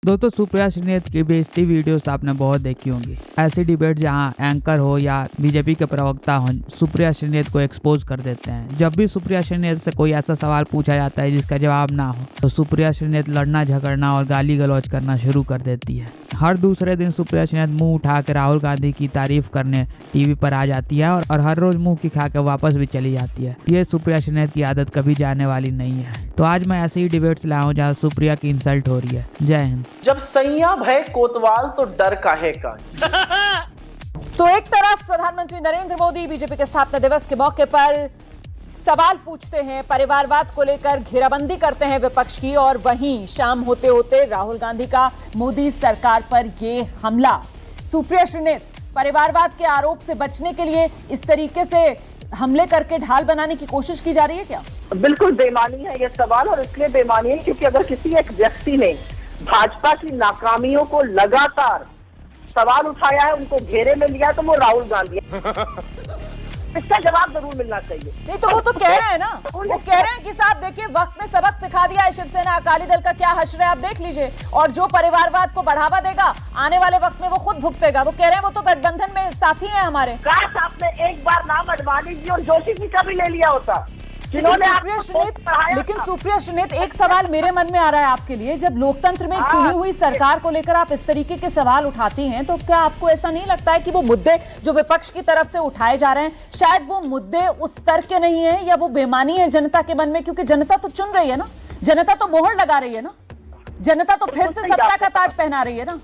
दोस्तों सुप्रिया श्रीनेत की बेइज्जती वीडियोस आपने बहुत देखी होंगी। ऐसी डिबेट जहां एंकर हो या बीजेपी के प्रवक्ता हो सुप्रिया श्रीनेत को एक्सपोज कर देते हैं। जब भी सुप्रिया श्रीनेत से कोई ऐसा सवाल पूछा जाता है जिसका जवाब ना हो तो सुप्रिया श्रीनेत लड़ना झगड़ना और गाली गलौज करना शुरू कर देती है। हर दूसरे दिन सुप्रिया श्रीनेत मुंह उठा के राहुल गांधी की तारीफ करने टीवी पर आ जाती है और हर रोज मुंह की खा के वापस भी चली जाती है। ये सुप्रिया श्रीनेत की आदत कभी जाने वाली नहीं है। तो आज मैं ऐसे ही डिबेट्स लाया हूँ जहाँ सुप्रिया की इंसल्ट हो रही है। जय हिंद। जब सैया भय कोतवाल तो डर काहे का। तो एक तरफ प्रधानमंत्री नरेंद्र मोदी बीजेपी के स्थापना दिवस के मौके पर सवाल पूछते हैं, परिवारवाद को लेकर घेराबंदी करते हैं विपक्ष की, और वहीं शाम होते होते राहुल गांधी का मोदी सरकार पर ये हमला। सुप्रिया श्रीनेत परिवारवाद के आरोप से बचने के लिए इस तरीके से हमले करके ढाल बनाने की कोशिश की जा रही है क्या? बिल्कुल बेमानी है ये सवाल, और इसलिए बेमानी है क्योंकि अगर किसी एक व्यक्ति ने भाजपा की नाकामियों को लगातार सवाल उठाया है, उनको घेरे में लिया, तो वो राहुल गांधी है। इसका जवाब जरूर मिलना चाहिए। नहीं तो वो तो कह रहे हैं ना, वो कह रहे हैं कि साहब देखिए वक्त में सबक सिखा दिया है शिवसेना, अकाली दल का क्या हश्र है आप देख लीजिए, और जो परिवारवाद को बढ़ावा देगा आने वाले वक्त में वो खुद भुगतेगा। वो कह रहे हैं वो तो गठबंधन में साथी हैं हमारे। काश आपने एक बार नाम अडवाणी जी और जोशी जी का भी ले लिया होता, जिन्होंने लेकिन सुप्रिया श्रीनेत एक सवाल मेरे मन में आ रहा है आपके लिए, जब लोकतंत्र में चुनी हुई सरकार को लेकर आप इस तरीके के सवाल उठाती हैं तो क्या आपको ऐसा नहीं लगता है कि वो मुद्दे जो विपक्ष की तरफ से उठाए जा रहे हैं शायद वो मुद्दे उस स्तर के नहीं है, या वो बेमानी है जनता के मन में? क्योंकि जनता तो चुन रही है ना, जनता तो मोहर लगा रही है ना, जनता तो फिर से सत्ता का ताज पहना रही है ना।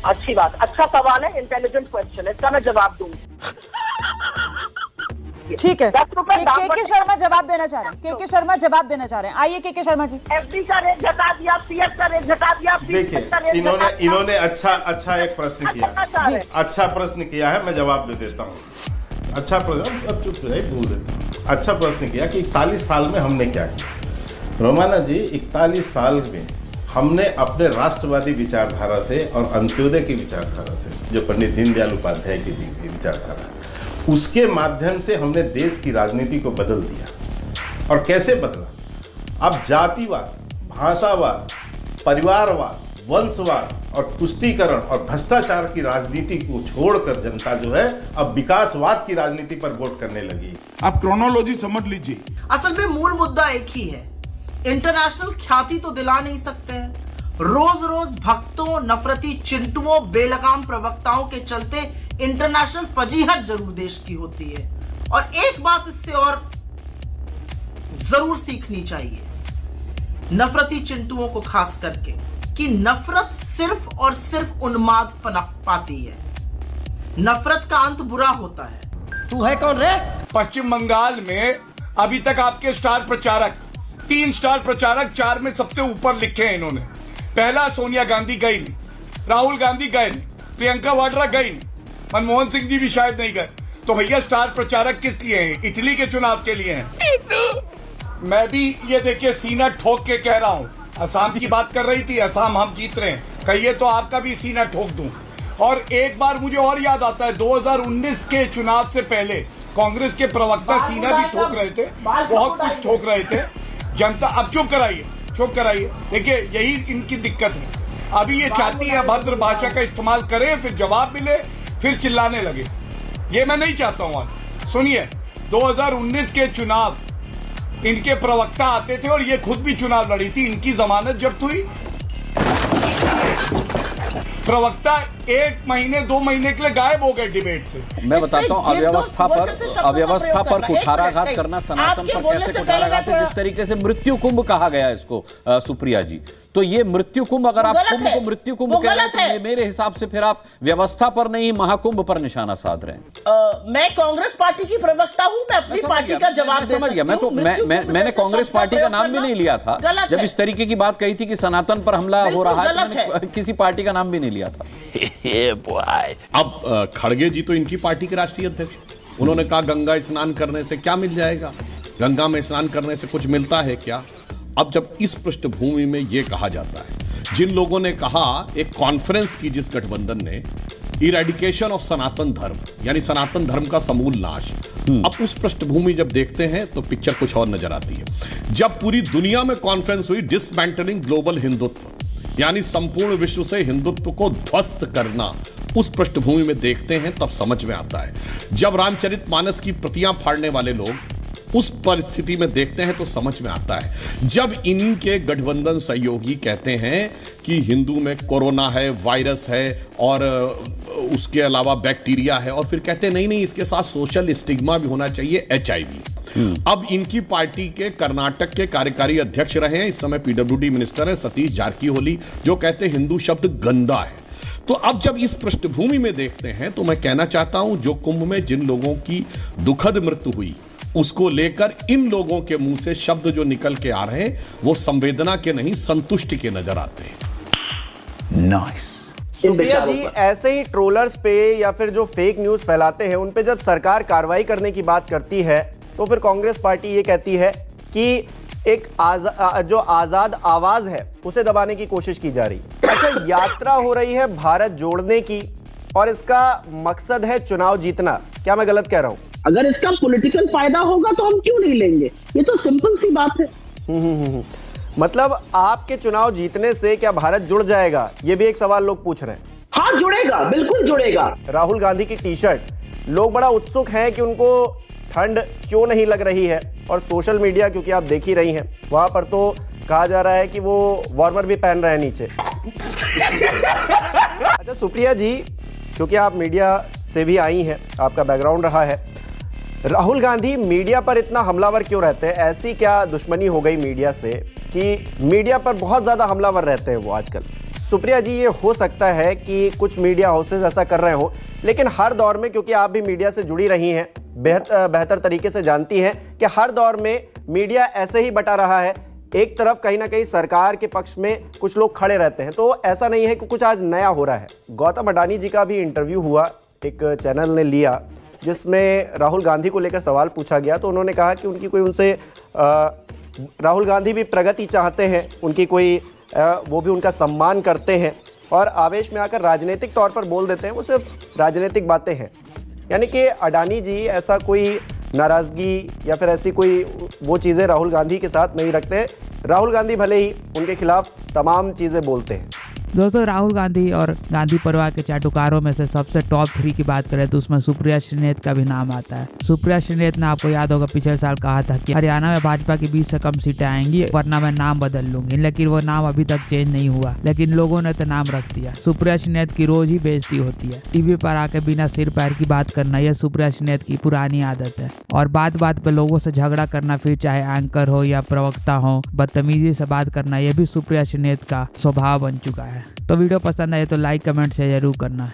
अच्छी बात, अच्छा सवाल है, इंटेलिजेंट क्वेश्चन है, इसका मैं जवाब दूंगी। ठीक है, के शर्मा जवाब देना चाह रहे हैं, के शर्मा जवाब देना चाह रहे हैं। आइए के शर्मा जी। एफडी का रेट घटा दिया, पीएफ का रेट घटा दिया। देखिए इन्होंने अच्छा एक प्रश्न किया, अच्छा प्रश्न किया है, मैं जवाब दे देता हूँ। अच्छा प्रश्न, अब चुप रहे, भूल देता हूँ। अच्छा प्रश्न किया कि 41 साल में हमने क्या किया। रोमाना जी, 41 साल में हमने अपने राष्ट्रवादी विचारधारा से और अंत्योदय की विचारधारा से, जो पंडित दीनदयाल उपाध्याय की दी गई विचारधारा, उसके माध्यम से हमने देश की राजनीति को बदल दिया। और कैसे बदला? अब जातिवाद, भाषावाद, परिवारवाद, वंशवाद और तुष्टीकरण और भ्रष्टाचार की राजनीति को छोड़कर जनता जो है अब विकासवाद की राजनीति पर वोट करने लगी। आप क्रोनोलॉजी समझ लीजिए। असल में मूल मुद्दा एक ही है, इंटरनेशनल ख्याति तो दिला नहीं सकते हैं। रोज रोज भक्तों, नफरती चिंटुओं, बेलगाम प्रवक्ताओं के चलते इंटरनेशनल फजीहत जरूर देश की होती है। और एक बात इससे और जरूर सीखनी चाहिए नफरती चिंटुओं को खास करके, कि नफरत सिर्फ और सिर्फ उन्माद पनप पाती है। नफरत का अंत बुरा होता है। तू है कौन रे? पश्चिम बंगाल में अभी तक आपके स्टार प्रचारक, 3 स्टार प्रचारक 4 में सबसे ऊपर लिखे हैं इन्होंने। पहला सोनिया गांधी गई नहीं, राहुल गांधी गए नहीं, प्रियंका वाड्रा गई नहीं, मनमोहन सिंह जी भी शायद नहीं गए। तो भैया स्टार प्रचारक किस लिए हैं? इटली के चुनाव के लिए हैं। मैं भी ये देखिए सीना ठोक के कह रहा हूँ, असम की बात कर रही थी, असम हम जीत रहे हैं, कहिए तो आपका भी सीना ठोक दूं। और एक बार मुझे और याद आता है, 2019 के चुनाव से पहले कांग्रेस के प्रवक्ता सीना भी ठोक रहे थे, बहुत कुछ ठोक रहे थे। जनता अब चुप कराइए। देखिए यही इनकी दिक्कत है। अभी ये चाहती है भद्र भाषा का इस्तेमाल करें, फिर जवाब मिले, फिर चिल्लाने लगे। ये मैं नहीं चाहता हूं। आज सुनिए, 2019 के चुनाव इनके प्रवक्ता आते थे और ये खुद भी चुनाव लड़ी थी। इनकी जमानत जब्त हुई, प्रवक्ता 1 महीने 2 महीने के लिए गायब हो गए डिबेट से। मैं बताता हूँ, अव्यवस्था पर कुठाराघात करना, सनातन पर कैसे कुठाराघात है, जिस तरीके से मृत्यु कुंभ कहा गया इसको सुप्रिया जी, तो ये मृत्यु कुंभ, अगर आप कुंभ को मृत्यु कुंभ कह रहे हैं तो मेरे हिसाब से फिर आप व्यवस्था पर नहीं महाकुंभ पर निशाना साध रहे हैं। मैं कांग्रेस पार्टी की प्रवक्ता हूं, मैं अपनी पार्टी का जवाब समझ गया। मैं तो मैंने कांग्रेस पार्टी का नाम भी नहीं लिया था जब इस तरीके की बात कही थी कि सनातन पर हमला हो रहा है, तो मैंने किसी पार्टी का नाम भी नहीं लिया था। अब खड़गे जी तो इनकी पार्टी के राष्ट्रीय अध्यक्ष, उन्होंने कहा गंगा स्नान करने से क्या मिल जाएगा, गंगा में स्नान करने से कुछ मिलता है क्या? अब जब इस पृष्ठभूमि में यह कहा जाता है, जिन लोगों ने कहा, एक कॉन्फ्रेंस की जिस गठबंधन ने, इरेडिकेशन ऑफ सनातन धर्म, यानी सनातन धर्म का समूल नाश, अब उस पृष्ठभूमि जब देखते हैं तो पिक्चर कुछ और नजर आती है। जब पूरी दुनिया में कॉन्फ्रेंस हुई डिसमेंटलिंग ग्लोबल हिंदुत्व, यानी संपूर्ण विश्व से हिंदुत्व को ध्वस्त करना, उस पृष्ठभूमि में देखते हैं तब समझ में आता है। जब रामचरितमानस की प्रतियां फाड़ने वाले लोग उस परिस्थिति में देखते हैं तो समझ में आता है। जब इन्हीं के गठबंधन सहयोगी कहते हैं कि हिंदू में कोरोना है, वायरस है और उसके अलावा बैक्टीरिया है, और फिर कहते हैं नहीं इसके साथ सोशल स्टिग्मा भी होना चाहिए, HIV। अब इनकी पार्टी के कर्नाटक के कार्यकारी अध्यक्ष रहे हैं, इस समय PWD मिनिस्टर हैं सतीश जारकीहोली, जो कहते हैं हिंदू शब्द गंदा है। तो अब जब इस पृष्ठभूमि में देखते हैं तो मैं कहना चाहता हूं, जो कुंभ में जिन लोगों की दुखद मृत्यु हुई उसको लेकर इन लोगों के मुंह से शब्द जो निकल के आ रहे हैं वो संवेदना के नहीं, संतुष्टि के नजर आते हैं। नाइस। सुप्रिया जी, ऐसे ही ट्रोलर्स पे या फिर जो फेक न्यूज फैलाते हैं उन पे जब सरकार कार्रवाई करने की बात करती है तो फिर कांग्रेस पार्टी ये कहती है कि एक जो आजाद आवाज है उसे दबाने की कोशिश की जा रही है। अच्छा, यात्रा हो रही है भारत जोड़ने की और इसका मकसद है चुनाव जीतना, क्या मैं गलत कह रहा हूं? अगर इसका पॉलिटिकल फायदा होगा तो हम क्यों नहीं लेंगे, ये तो सिंपल सी बात है। मतलब आपके चुनाव जीतने से क्या भारत जुड़ जाएगा, ये भी एक सवाल लोग पूछ रहे हैं। हाँ जुड़ेगा, बिल्कुल जुड़ेगा। राहुल गांधी की टी-शर्ट, लोग बड़ा उत्सुक हैं कि उनको ठंड क्यों नहीं लग रही है, और सोशल मीडिया क्योंकि आप देख ही रही हैं वहां पर तो कहा जा रहा है कि वो वार्मर भी पहन रहे हैं नीचे। अच्छा सुप्रिया जी, क्योंकि आप मीडिया से भी आई हैं, आपका बैकग्राउंड रहा है, राहुल गांधी मीडिया पर इतना हमलावर क्यों रहते हैं? ऐसी क्या दुश्मनी हो गई मीडिया से कि मीडिया पर बहुत ज़्यादा हमलावर रहते हैं वो आजकल? सुप्रिया जी, ये हो सकता है कि कुछ मीडिया हाउसेस ऐसा कर रहे हो, लेकिन हर दौर में, क्योंकि आप भी मीडिया से जुड़ी रही हैं, बेहतर तरीके से जानती हैं कि हर दौर में मीडिया ऐसे ही बटा रहा है। एक तरफ कहीं ना कहीं सरकार के पक्ष में कुछ लोग खड़े रहते हैं, तो ऐसा नहीं है कि कुछ आज नया हो रहा है। गौतम अडानी जी का भी इंटरव्यू हुआ, एक चैनल ने लिया, जिसमें राहुल गांधी को लेकर सवाल पूछा गया, तो उन्होंने कहा कि उनकी कोई उनसे राहुल गांधी भी प्रगति चाहते हैं, उनकी कोई वो भी उनका सम्मान करते हैं, और आवेश में आकर राजनीतिक तौर पर बोल देते हैं, वो सिर्फ राजनीतिक बातें हैं। यानी कि अडानी जी ऐसा कोई नाराज़गी या फिर ऐसी कोई वो चीज़ें राहुल गांधी के साथ नहीं रखते। राहुल गांधी भले ही उनके खिलाफ तमाम चीज़ें बोलते हैं। दोस्तों, राहुल गांधी और गांधी परिवार के चाटुकारों में से सबसे टॉप 3 की बात करें तो उसमें सुप्रिया श्रीनेत का भी नाम आता है। सुप्रिया श्रीनेत ने, आपको याद होगा, पिछले साल कहा था कि हरियाणा में भाजपा की 20 से कम सीटें आएंगी वरना मैं नाम बदल लूंगी, लेकिन वो नाम अभी तक चेंज नहीं हुआ, लेकिन लोगों ने तो नाम रख दिया। सुप्रिया श्रीनेत की रोज ही बेइज्जती होती है। टीवी पर आके बिना सिर पैर की बात करना, यह सुप्रिया श्रीनेत की पुरानी आदत है, और बात बात पे लोगों से झगड़ा करना, फिर चाहे एंकर हो या प्रवक्ता हो, बदतमीजी से बात करना, यह भी सुप्रिया श्रीनेत का स्वभाव बन चुका है। तो वीडियो पसंद आए तो लाइक कमेंट शेयर जरूर करना है।